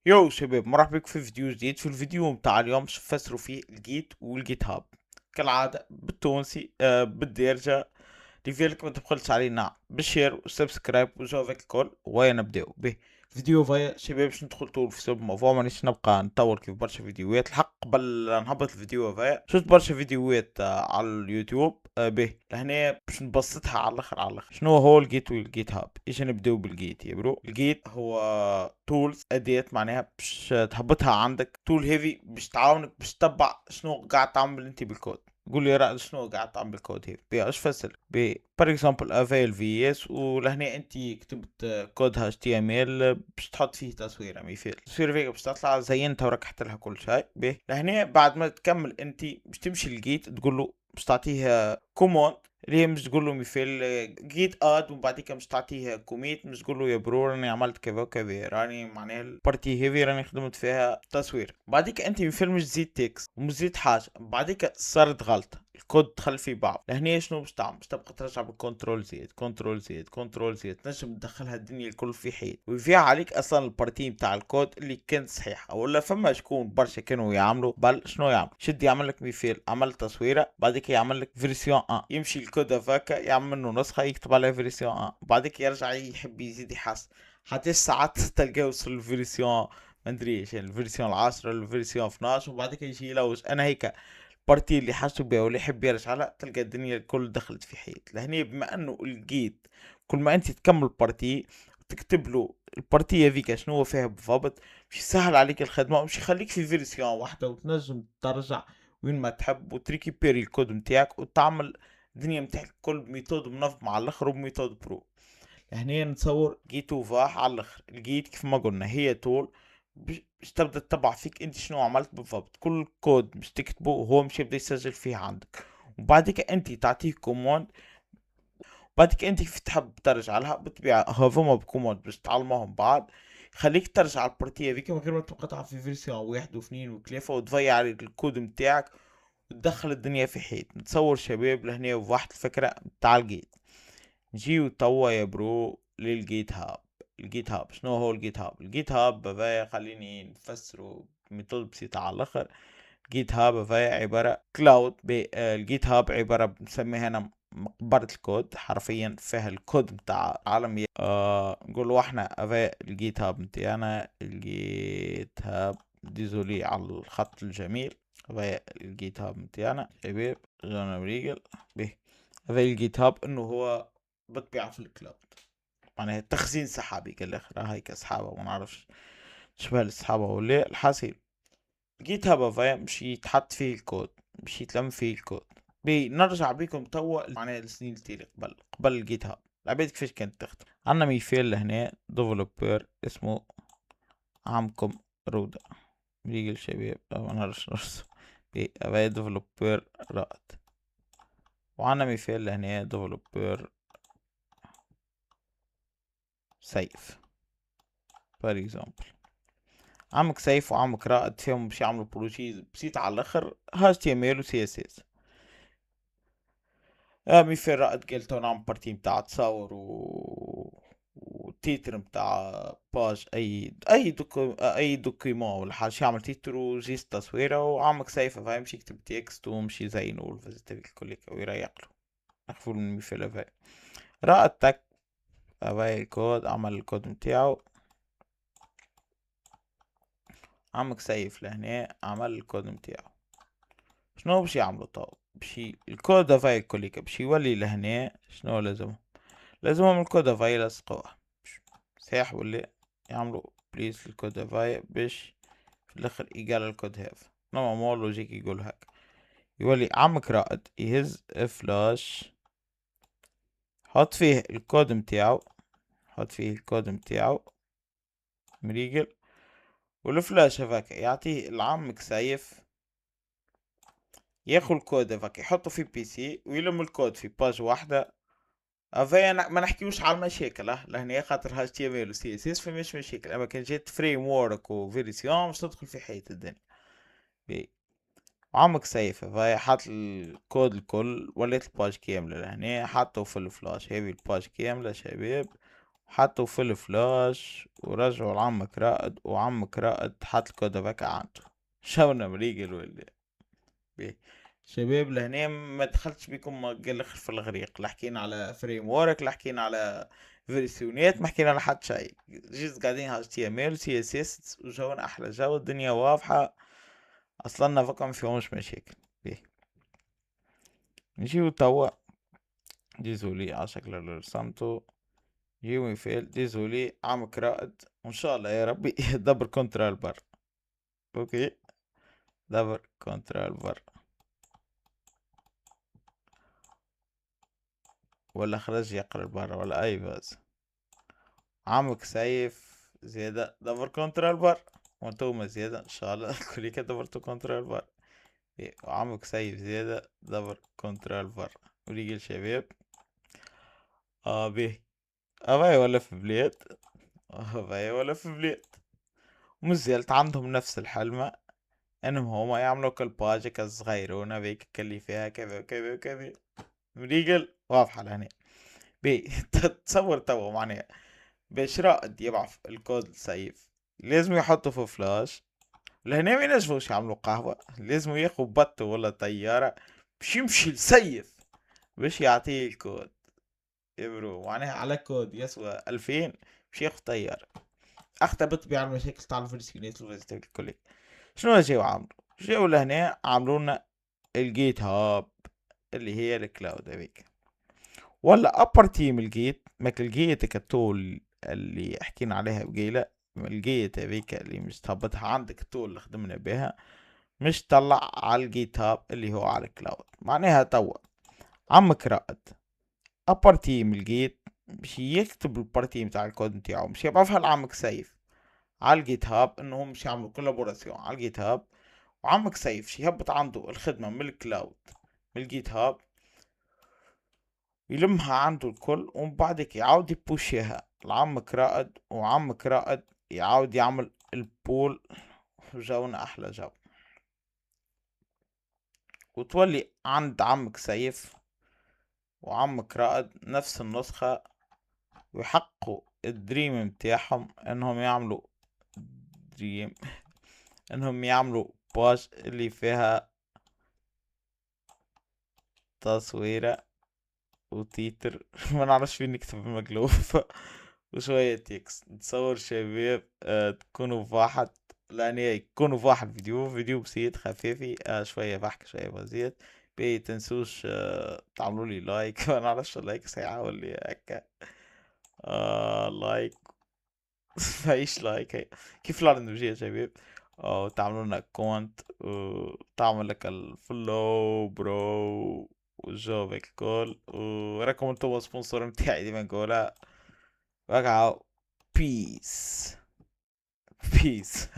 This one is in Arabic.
يو شباب، مرحبا بكم في فيديو جديد. في الفيديو متاع اليوم شو نفسروا فيه الجيت والجيت هاب كالعادة بالتونسي بالدارجة. لذلك ما تبخلش علينا بالشير والسبسكرايب وجوفك الكل وين نبداو به فيديو فيا شباب. باش ندخل طول في سب الموضوع مانيش نبقى نطور كيف برشا فيديوهات. الحق قبل لا نهبط الفيديو فيا شفت برشا فيديوهات على اليوتيوب به لهنا باش نبسطها على الاخر على الاخر. شنو هو الجيت والجيت هاب؟ ايش نبداو بالجيت يا برو. الجيت هو تولز اداة معناها باش تهبطها عندك. تول هيفي باش تعاونك باش تتبع شنو قاعد تعمل انت بالكود. قول لي رأي شنو قاعد تعمل بالكود هيك بي اش فسر بي بار اكزامبل افيل في اس ولهنا انت كتبت كود اتش تي ام ال باش تحط فيه تصويره مثال التصويره فيك باش تطلع زينتها وركحت لها كل شيء بي لهنا بعد ما تكمل انت باش تمشي للجيت تقول له باش تعطيه كوموند اللي هي مش تقول له مثال جيت اد ومن بعد مش تعطيه كوميت مش تقول له يا برو راني عملت كذا وكذا راني معناها البارتي هيفي راني خدمت فيها تصوير. بعديك انت مثال مش تزيد تكست ومش تزيد حاجه. بعديك صارت غلطه الكود دخل في بعض لهنا شنو باش تعمل؟ باش تبقى ترجع بالكنترول زيد كنترول زيد كنترول زيد تنجم تدخلها الدنيا الكل في حيط ويفيع عليك اصلا البارتي بتاع الكود اللي كانت صحيحه. ولا فما شكون برشا كانوا يعملوا بل شنو يعمل شد يعمل لك مثال عمل تصويره بعدك يعمل لك فيرسيون 1 يمشي الكود هذاك يعمل منه نسخه يكتب عليها فيرسيون 1 بعدك يرجع يحب يزيد يحسن حتى ساعات تلقاه وصل الفيرسيون ما ادري ايش يعني الفيرسيون 10 ولا الفيرسيون 12 وبعدك يجي يلوج. انا هيك بارتي اللي حاسه بيها واللي يحب يرجع لها تلقى الدنيا الكل دخلت في حيط. لهني بما انه لقيت كل ما انت تكمل بارتي وتكتب له البارتي هذيك شنو هو فيها بالضبط مش يسهل عليك الخدمه ومش يخليك في فيرسيون واحده وتنجم ترجع وين ما تحب وتريكيبيري الكود متاعك وتعمل الدنيا متاعك الكل بميثود منظم على الاخر وبميثود برو. هنا نتصور جيت وفاح على الاخر. الجيت كيف ما قلنا هي تول باش تبدا تتبع فيك انت شنو عملت بالضبط. كل كود باش تكتبه هو مش يبدا يسجل فيه عندك وبعدك انت تعطيه كوموند. بعدك انت كيف تحب ترجع لها بالطبيعه هذوما بكوموند باش تعلموهم بعض خليك ترجع البارتيه هذيك من غير ما تبقى تعرف في فيرسيون واحد واثنين وثلاثه وتضيع عليك الكود متاعك وتدخل الدنيا في حيط. نتصور شباب لهنا وواحد الفكره بتاع الجيت. نجيو توا يا برو للجيت هاب. الجيت هاب شنو هو الجيت هاب؟ الجيت هاب بابايا خليني نفسره بميثود بسيطة على الاخر. جيت هاب بابايا عبارة كلاود الجيت هاب عبارة بنسميها انا مقبرة الكود حرفيا فيها الكود متاع عالم نقولوا احنا افا الجيت هاب متاعنا الجيت هاب ديزولي على الخط الجميل. افا الجيت هاب متاعنا شباب جانا بريجل به افا الجيت هاب انه هو بالطبيعة في الكلاود معناها تخزين سحابي كالاخر هاي كسحابة ما نعرفش شبه السحابة ولا الحاصل. جيت هاب افا مشي يتحط فيه الكود مشي يتلم فيه الكود. نرجع بيكم توا معناها السنين التالي قبل الجيت هاب العباد كيفاش كانت تخدم. عندنا مثال لهنا ديفلوبر اسمه عمكم رودا بيجي الشباب ما نعرفش نرسم افا ديفلوبر رائد. وعندنا مثال لهنا ديفلوبر سيف فور اكزامبل. عمك سيف وعمك رائد فيهم باش يعملوا بروجي بسيط على الاخر اتش تي ام ال و سي اس اس. مثال رائد قال تو نعمل بارتي متاع تصاور وتيتر متاع باج اي دوكيمون ولا حاجه يعمل تيتر وجيست تصويره. وعمك سيف فاهم يمشي يكتب تكست ومشي يزينه والفازيتا الكل ويريق له. نحفظ من المثال هذا. رائد تك هاي الكود عمل الكود متاعو. عمك سيف لهنا عمل الكود متاعو. شنو باش يعملوا طو بشي الكود هاي الكليكا باش يولي لهنا شنو لازمهم الكود هاي يلصقوه صحيح ولا يعملوا بليس الكود هاي باش في الاخر يقال الكود هاف نوع مو لوجيك يقول هيك. يولي عمك رائد يهز فلاش حط فيه الكود متاعو حط فيه الكود متاعو مريقل والفلاش هذاك يعطيه لعمك سيف ياخذ الكود هذاك يحطه في بي سي ويلم الكود في باج واحدة. فهي ما نحكيوش على المشاكل لهنا خاطر هاش تي ام ال وسي اس اس فماش مشاكل. اما كان جات فريم وورك وفيريسيون مش تدخل في حيط الدنيا. بي عمك سيفة فهي حط الكود الكل وليت الباج كاملة لهنا حطه في الفلاش هذي الباج كاملة شباب. حطوا في الفلاش ورجعوا لعمك رائد، وعمك رائد حط الكود باك عنده. شونا مريقل ولا بيه. شباب لهنا ما دخلتش بكم قال في الغريق، لا حكينا على فريم ورك، لا حكينا على فيرسيونات، ما حكينا على حد شيء. جيت قاعدين HTML CSS وجونا احلى جو، الدنيا واضحة اصلا فكم فيهمش مشاكل. بيه نجيو توا. ديزولي على شكل اللي رسمته. جيو فيل ديزولي عمك رائد، وان شاء الله يا ربي دبر كنترول بر. اوكي دبر كنترول بر، ولا خرج يقرا برا ولا اي بس. عمك سيف زيادة دبر كنترول بر، وانتوما زيادة ان شاء الله كليك دبرتو كنترول بر. وعمك سيف زيادة دبر كنترول بر. وريق الشباب به ابي ولا في بلاد، ابي ولا في بلاد. ومازالت عندهم نفس الحلمة، انهم هما يعملوا كل باجيكا صغيرونة بيك اللي فيها كذا وكذا وكذا. مريقل واضحة لهنا. بي تتصور توا معناها باش رائد يبعث الكود السيف لازم يحطه في فلاش. لهنا ما ينجموش يعملوا قهوة، لازم ياخو بط ولا طيارة باش يمشي لسيف باش يعطيه الكود. يا برو معناها على كود يسوى 2000 باش ياخو طيارة. اخطى بطبيعة المشاكل تاع الفيرسيونات الكل. شنو جاو عملوا؟ جاو لهنا عملونا الجيت هاب اللي هي الكلاود هذيك، ولا ابر تيم الجيت ماك الجيت كتول اللي حكينا عليها بقيلة. الجيت هذيك اللي مش تهبطها عندك التول اللي خدمنا بها، مش طلع على الجيت هاب اللي هو على الكلاود. معناها توا عمك رائد ابر تيم الجيت مش يكتب البارتي متاع الكود نتاعو، مش يبعثها لعمك سيف على الجيت هاب انهم مش يعملوا كولابوراسيون على الجيت هاب. وعمك سيف يهبط عنده الخدمة من الكلاود من الجيت هاب، يلمها عنده الكل، ومن بعدك يعاود يبوشيها لعمك رائد، وعمك رائد يعاود يعمل البول. وجونا احلى جو، وتولي عند عمك سيف وعمك رائد نفس النسخة، ويحققوا الدريم متاعهم انهم يعملوا دريم، انهم يعملوا باج اللي فيها تصويرة وتيتر ما نعرفش فين نكتب المقلوب وشوية تكست. نتصور شباب تكونوا في واحد، لأن يكونوا في واحد فيديو بسيط خفيفي شوية ضحك شوية بسيط. بي تنسوش تعملوا لي لايك ما نعرفش اللايك ساعة ولا هكا. لايك فايش لايك هي. كيف لا نمشي يا شباب. وتعملوا لنا كونت وتعمل لك الفولو برو والجو هيك الكل، وراكم انتم سبونسور متاعي ديما نقولها. وقعوا بيس بيس